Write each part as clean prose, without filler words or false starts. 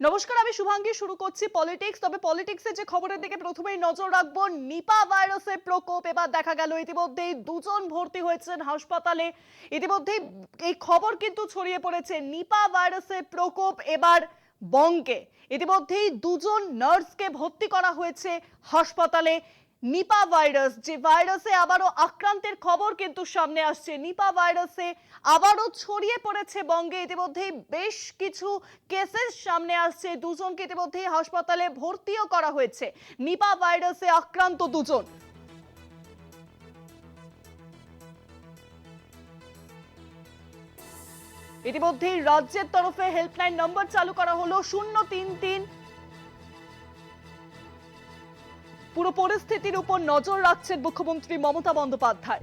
নমস্কার, আমি শুভাঙ্গী। শুরু করছি পলিটিক্স। তবে পলিটিক্সের যে খবরের দিকে প্রথমেই নজর রাখবো, নিপা ভাইরাসের প্রকোপ এবার দেখা গেল ইতিমধ্যেই দুজন ভর্তি হয়েছেন হাসপাতালে। ইতিমধ্যেই এই খবর কিন্তু ছড়িয়ে পড়েছে, নিপা ভাইরাসের প্রকোপ এবার বঙ্গে। ইতিমধ্যেই দুজন নার্সকে ভর্তি করা হয়েছে হাসপাতালে। নিপা ভাইরাস, যে ভাইরাসে আবারও আক্রান্তের খবর কিন্তু সামনে আসছে, নিপা ভাইরাসে আবারও ছড়িয়ে পড়েছে বঙ্গে। ইতিমধ্যেই বেশ কিছু কেসেস সামনে আসছে, দুজনকে ইতিমধ্যেই হাসপাতালে ভর্তিও করা হয়েছে। নিপা ভাইরাসে আক্রান্ত দুজন। ইতিমধ্যেই রাজ্যের তরফে হেল্পলাইন নম্বর চালু করা হলো 033। পুরো পরিস্থিতির উপর নজর রাখছেন মুখ্যমন্ত্রী মমতা বন্দ্যোপাধ্যায়।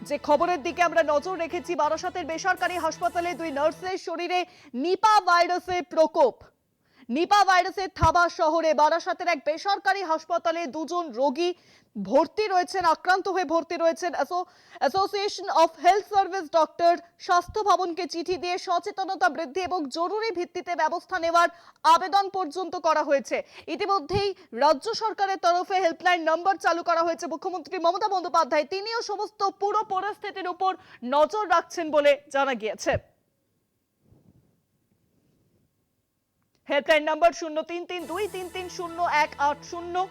যে খবরের দিকে আমরা নজর রেখেছি, বারাসাতের বেসরকারি হাসপাতালে দুই নার্সের শরীরে নিপা ভাইরাসের প্রকোপ। নিপা ভাইরাসের থাবা শহরে বারাসাতের এক বেসরকারি হাসপাতালে দুজন রোগী ভর্তি রয়েছেন, আক্রান্ত হয়ে ভর্তি রয়েছেন। Association of health service doctor স্বাস্থ্য ভবনকে চিঠি দিয়ে সচেতনতা বৃদ্ধি এবং জরুরি ভিত্তিতে ব্যবস্থা নেওয়ার আবেদন পর্যন্ত করা হয়েছে। ইতিমধ্যেই রাজ্য সরকারের তরফে হেল্পলাইন নম্বর চালু করা হয়েছে। মুখ্যমন্ত্রী মমতা বন্দ্যোপাধ্যায় তিনিও সমস্ত পুরো পরিস্থিতির উপর নজর রাখছেন বলে জানা গিয়েছে। Helpline number 03323301880।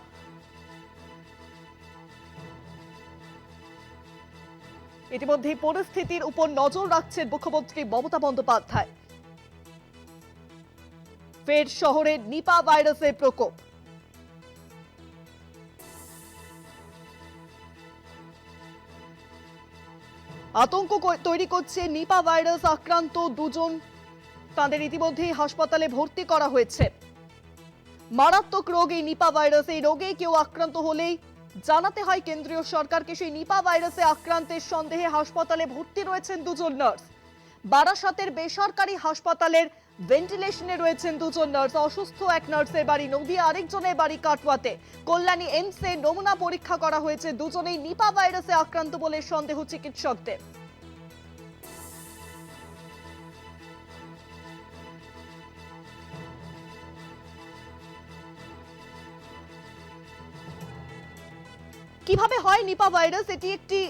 ইতিমধ্যে পরিস্থিতির উপর নজর রাখছেন মুখ্যমন্ত্রী মমতা বন্দ্যোপাধ্যায়। ফের শহরে নিপা ভাইরাসের প্রকোপ। আতঙ্ক তৈরি করছে নিপা ভাইরাস আক্রান্ত দুজন, তাদের ইতিমধ্যেই হাসপাতালে ভর্তি করা হয়েছে। মারাত্মক রোগ এই নিপা ভাইরাস। এই রোগে কেউ আক্রান্ত হলেই জানাতে হয় কেন্দ্রীয় সরকারকে। সেই নিপা ভাইরাসে আক্রান্তের সন্দেহে হাসপাতালে ভর্তি রয়েছেন দুজন নার্স। বারাসাতের বেসরকারি হাসপাতালের ভেন্টিলেশনে রয়েছেন দুজন নার্স। অসুস্থ এক নার্সের বাড়ি নদিয়া, আরেকজনের বাড়ি কাটোয়াতে। কল্যাণী এমসে নমুনা পরীক্ষা করা হয়েছে। দুজনেই নিপা ভাইরাসে আক্রান্ত বলে সন্দেহ চিকিৎসকদের। কিভাবে হয় নিপা ভাইরাস? এটি একটি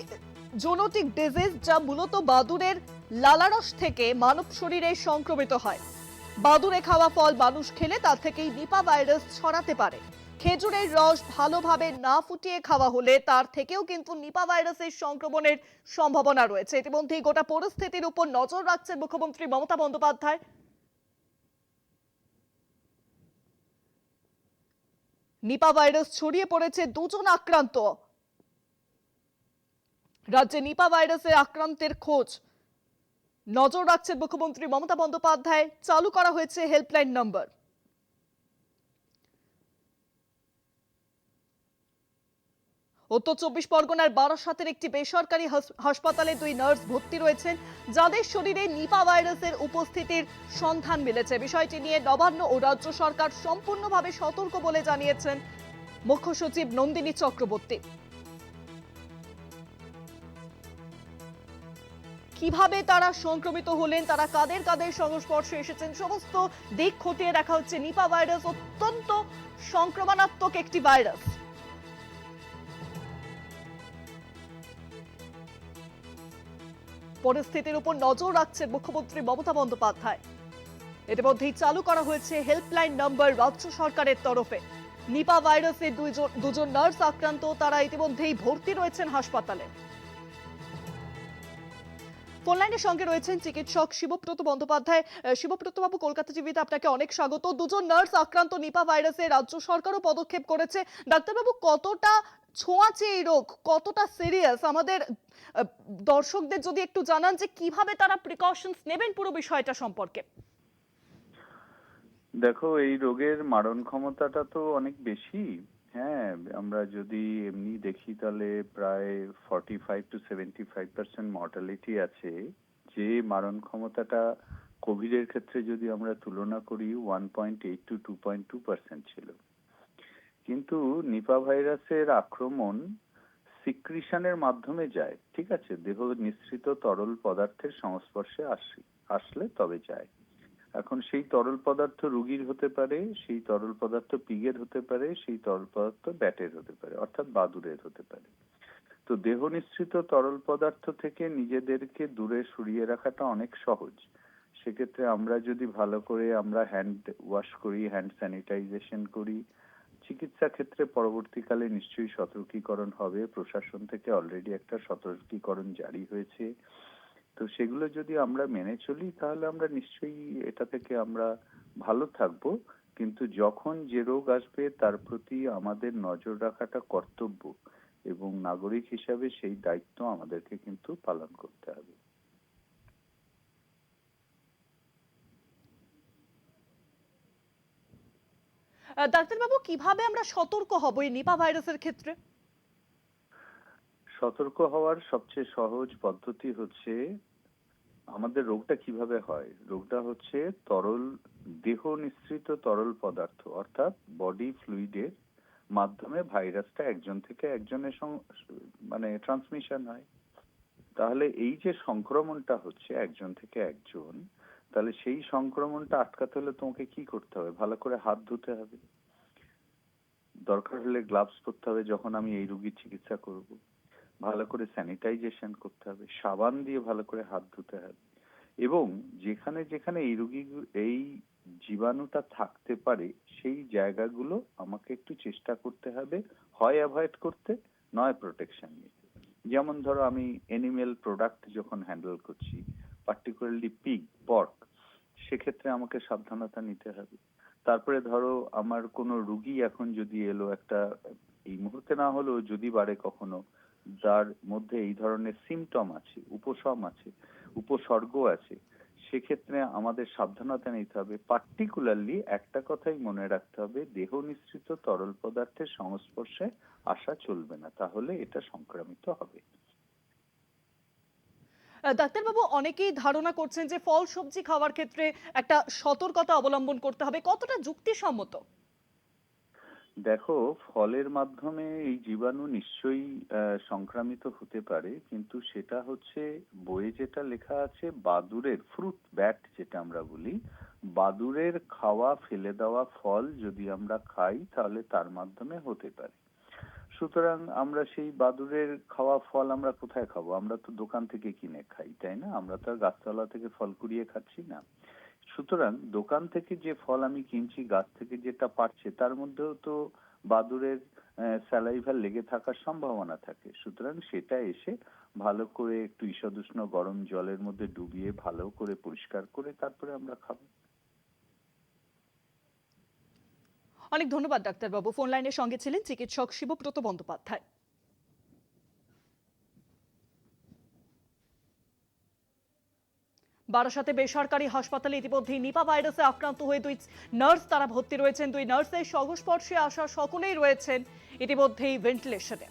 জোনোটিক ডিজিজ, যা মূলত বাদুড়ের লালারস থেকে মানব শরীরে সংক্রমিত হয়। বাদুড়ে খাওয়া ফল মানুষ খেলে তার থেকেই নিপা ভাইরাস ছড়াতে পারে। খেজুরের রস ভালোভাবে না ফুটিয়ে খাওয়া হলে তার থেকেও কিন্তু নিপা ভাইরাসের সংক্রমণের সম্ভাবনা রয়েছে। ইতিমধ্যেই গোটা পরিস্থিতির উপর নজর রাখছেন মুখ্যমন্ত্রী মমতা বন্দ্যোপাধ্যায়। নিপা ভাইরাস ছড়িয়ে পড়েছে, দুজন আক্রান্ত। রাজ্যে নিপা ভাইরাসের আক্রান্তের খোঁজ নজর রাখছেন মুখ্যমন্ত্রী মমতা বন্দ্যোপাধ্যায়। চালু করা হয়েছে হেল্পলাইন নম্বর। উত্তর চব্বিশ পরগনার বারাসাতের একটি বেসরকারি হাসপাতালে দুই নার্স ভর্তি রয়েছেন, যাদের শরীরে নিপা ভাইরাসের উপস্থিতির সন্ধান মিলেছে। বিষয়টি নিয়ে নবান্ন ও রাজ্য সরকার সম্পূর্ণভাবে সতর্ক বলে জানিয়েছেন মুখ্য সচিব নন্দিনী চক্রবর্তী। কিভাবে তারা সংক্রমিত হলেন, তারা কাদের কাদের সংস্পর্শে এসেছেন, সমস্ত দিক খতিয়ে দেখা হচ্ছে। নিপা ভাইরাস অত্যন্ত সংক্রমণাত্মক একটি ভাইরাস। পরিস্থিতির উপর নজর রাখছেন মুখ্যমন্ত্রী মমতা বন্দ্যোপাধ্যায়। ইতিমধ্যেই চালু করা হয়েছে হেল্পলাইন নম্বর রাজ্য সরকারের তরফে। নিপা ভাইরাসে দুজন নার্স আক্রান্ত, তারা ইতিমধ্যেই ভর্তি রয়েছেন হাসপাতালে। ফোনলাইনের সঙ্গে রয়েছেন চিকিৎসক শিবব্রত বন্দ্যোপাধ্যায়। শিবব্রত বাবু, কলকাতা টিভিতে আপনাকে অনেক স্বাগত। দুজন নার্স আক্রান্ত নিপা ভাইরাসে, রাজ্য সরকারও পদক্ষেপ করেছে। ডাক্তারবাবু, কতটা ছোঁয়াচে এই রোগ, কতটা সিরিয়াস, আমাদের দর্শকদের যদি একটু জানান যে কিভাবে তারা প্রিকশনস নেবেন পুরো বিষয়টা সম্পর্কে। দেখো, এই রোগের মারণ ক্ষমতাটা তো অনেক বেশি। হ্যাঁ, আমরা যদি এমনি দেখি তাহলে প্রায় 45 to 75% মর্টালিটি আছে। যে মারণ ক্ষমতাটা কোভিড এর ক্ষেত্রে যদি আমরা তুলনা করি 1.8 to 2.2% ছিল। কিন্তু নিপা ভাইরাসের আক্রমণ সিক্রিশনের মাধ্যমে যায়, ঠিক আছে, দেহ নিঃসৃত তরল পদার্থের সংস্পর্শে আসলে তবে যায়। এখন সেই তরল পদার্থ রোগীর হতে পারে, সেই তরল পদার্থ পিগের হতে পারে, সেই তরল পদার্থ ব্যাটের হতে পারে, অর্থাৎ বাদুড়ের হতে পারে। তো দেহ নিঃসৃত তরল পদার্থ থেকে নিজেদেরকে দূরে সরিয়ে রাখাটা অনেক সহজ। সেক্ষেত্রে আমরা যদি ভালো করে আমরা হ্যান্ড ওয়াশ করি, হ্যান্ড স্যানিটাইজেশন করি, চিকিৎসা ক্ষেত্রে পরবর্তীকালে নিশ্চয়ই সতর্কীকরণ হবে। প্রশাসন থেকে অলরেডি একটা সতর্কীকরণ জারি হয়েছে। তো সেগুলো যদি আমরা মেনে চলি তাহলে আমরা নিশ্চয়ই এটা থেকে আমরা ভালো থাকবো। কিন্তু যখন যে রোগ আসবে তার প্রতি আমাদের নজর রাখাটা কর্তব্য, এবং নাগরিক হিসাবে সেই দায়িত্ব আমাদেরকে কিন্তু পালন করতে হবে। ডাক্তারবাবু, কিভাবে আমরা সতর্ক হব এই নিপা ভাইরাসের ক্ষেত্রে? সতর্ক হওয়ার সবচেয়ে সহজ পদ্ধতি হচ্ছে, আমাদের রোগটা কিভাবে হয়? রোগটা হচ্ছে দেহ নিঃসৃত তরল পদার্থ, অর্থাৎ বডি ফ্লুইডের মাধ্যমে ভাইরাসটা একজন থেকে একজনের মানে ট্রান্সমিশন হয়। তাহলে এই যে সংক্রমণটা হচ্ছে একজন থেকে একজন, তাহলে সেই সংক্রমণটা আটকাতে হলে তোমাকে কি করতে হবে? ভালো করে হাত ধুতে হবে, দরকার হলে গ্লাভস পরতে হবে যখন আমি এই রোগীর চিকিৎসা করব, ভালো করে স্যানিটাইজেশন করতে হবে, সাবান দিয়ে ভালো করে হাত ধুতে হবে, এবং যেখানে যেখানে এই জীবাণুটা থাকতে পারে সেই জায়গাগুলো আমাকে একটু চেষ্টা করতে হবে, হয় অ্যাভয়েড করতে, নয় প্রোটেকশন নিতে। যেমন ধরো আমি এনিমেল প্রোডাক্ট যখন হ্যান্ডেল করছি, পার্টিকুলারলি পিগ, পর্ক, সেক্ষেত্রে আমাকে সাবধানতা নিতে হবে। তারপরে ধরো আমার কোনো রুগী এখন যদি এলো, একটা এই মুহূর্তে না হলেও যদি বাড়ে কখনো, যার মধ্যে এই ধরনের সিমটম আছে, উপসর্গ আছে, সেক্ষেত্রে আমাদের সাবধানতা নিতে হবে। পার্টিকুলারলি একটা কথাই মনে রাখতে হবে, দেহ নিঃসৃত তরল পদার্থের সংস্পর্শে আসা চলবে না, তাহলে এটা সংক্রামিত হবে। ডাক্তারবাবু, অনেকেই ধারণা করছেন যে ফল সবজি খাওয়ার ক্ষেত্রে একটা সতর্কতা অবলম্বন করতে হবে, কতটা যুক্তিসম্মত? দেখো, ফলের মাধ্যমে এই জীবাণু নিশ্চয়ই সংক্রামিত হতে পারে, কিন্তু সেটা হচ্ছে বইয়ে যেটা লেখা আছে, বাদুড়ের ফ্রুট ব্যাট যেটা আমরা বলি, বাদুড়ের খাওয়া ফেলে দেওয়া ফল যদি আমরা খাই তাহলে তার মাধ্যমে হতে পারে। সুতরাং আমরা সেই বাদুড়ের খাওয়া ফল আমরা কোথায় খাবো? আমরা তো দোকান থেকে কিনে খাই, তাই না? আমরা তো আর গাছতলা থেকে ফল কুড়িয়ে খাচ্ছি না। সুতরাং দোকান থেকে যে ফল আমি কিনছি, গাছ থেকে যেটা পারছে, তার মধ্যেও তো বাদুড়ের স্যালাইভা লেগে থাকার সম্ভাবনা থাকে। সুতরাং সেটা এসে ভালো করে একটু ঈষদুষ্ণ গরম জলের মধ্যে ডুবিয়ে ভালো করে পরিষ্কার করে তারপরে আমরা খাবো। অনেক ধন্যবাদ ডাক্তারবাবু। ফোন লাইনের সঙ্গে ছিলেন চিকিৎসক শিবব্রত বন্দ্যোপাধ্যায়। বারাসাতে বেসরকারি হাসপাতালে ইতিমধ্যেই নিপা ভাইরাসে আক্রান্ত হয়ে দুই নার্স তারা ভর্তি রয়েছেন। দুই নার্সের সংস্পর্শে আসা সকলেই রয়েছেন ইতিমধ্যেই ভেন্টিলেশনে।